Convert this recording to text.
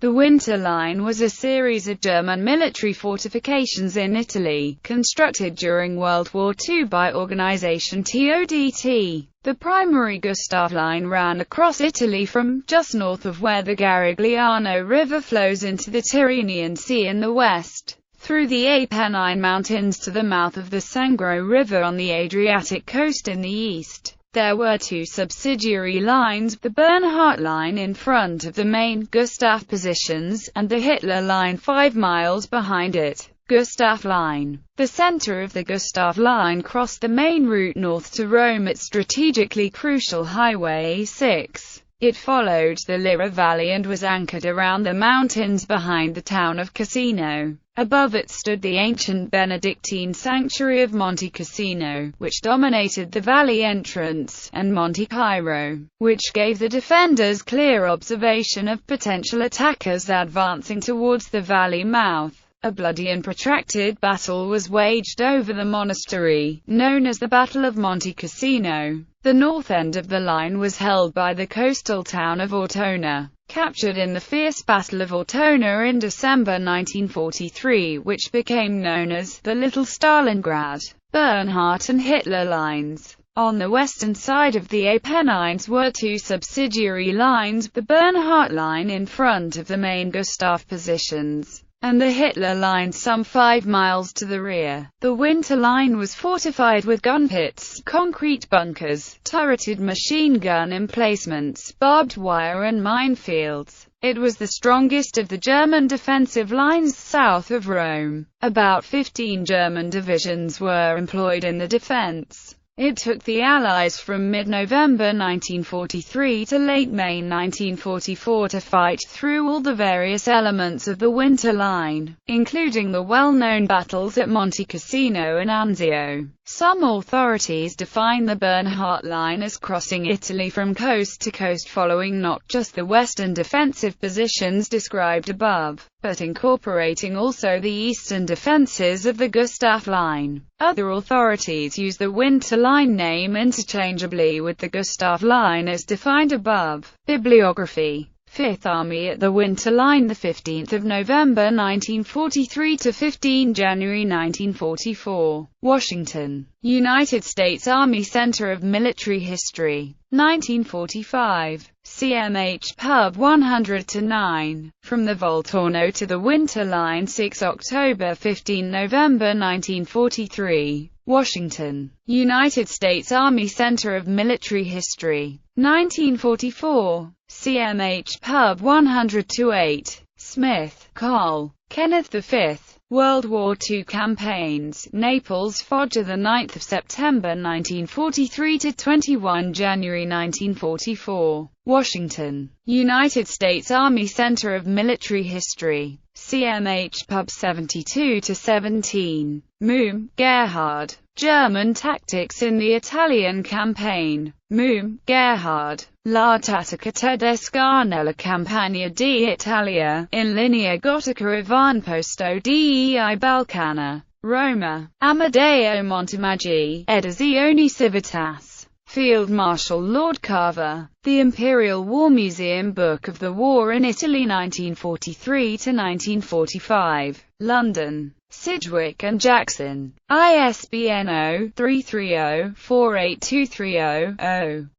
The Winter Line was a series of German military fortifications in Italy, constructed during World War II by Organisation TODT. The primary Gustav Line ran across Italy from just north of where the Garigliano River flows into the Tyrrhenian Sea in the west, through the Apennine Mountains to the mouth of the Sangro River on the Adriatic coast in the east. There were two subsidiary lines, the Bernhardt Line in front of the main Gustav positions, and the Hitler Line 5 miles behind it. Gustav Line. The center of the Gustav Line crossed the main route north to Rome at strategically crucial Highway 6. It followed the Lira Valley and was anchored around the mountains behind the town of Cassino. Above it stood the ancient Benedictine sanctuary of Monte Cassino, which dominated the valley entrance, and Monte Cairo, which gave the defenders clear observation of potential attackers advancing towards the valley mouth. A bloody and protracted battle was waged over the monastery, known as the Battle of Monte Cassino. The north end of the line was held by the coastal town of Ortona, captured in the fierce Battle of Ortona in December 1943, which became known as the Little Stalingrad. Bernhardt and Hitler Lines. On the western side of the Apennines were two subsidiary lines, the Bernhardt Line in front of the main Gustav positions, and the Hitler Line some 5 miles to the rear. The Winter Line was fortified with gun pits, concrete bunkers, turreted machine gun emplacements, barbed wire and minefields. It was the strongest of the German defensive lines south of Rome. About 15 German divisions were employed in the defense. It took the Allies from mid-November 1943 to late May 1944 to fight through all the various elements of the Winter Line, including the well-known battles at Monte Cassino and Anzio. Some authorities define the Bernhardt Line as crossing Italy from coast to coast, following not just the western defensive positions described above, but incorporating also the eastern defenses of the Gustav Line. Other authorities use the Winter Line name interchangeably with the Gustav Line as defined above. Bibliography. Fifth Army at the Winter Line, the 15th of November 1943 to 15 January 1944. Washington, United States Army Center of Military History. 1945. CMH Pub 100-9. From the Volturno to the Winter Line, 6 October 15 November 1943. Washington, United States Army Center of Military History. 1944. CMH Pub 100-8. Smith, Carl. Kenneth V. World War II Campaigns. Naples, Foggia, the 9th of September 1943 to 21 January 1944. Washington, United States Army Center of Military History. CMH Pub 72-17. Muhm, Gerhard. German Tactics in the Italian Campaign. Muhm, Gerhard. La tattica tedesca nella campagna d'Italia, in linea gotica avamposto dei Balcana. Roma. Amadeo Montemaggi, Edizioni Civitas. Field Marshal Lord Carver. The Imperial War Museum Book of the War in Italy 1943–1945. London. Sidgwick and Jackson. ISBN 0-330-48230-0.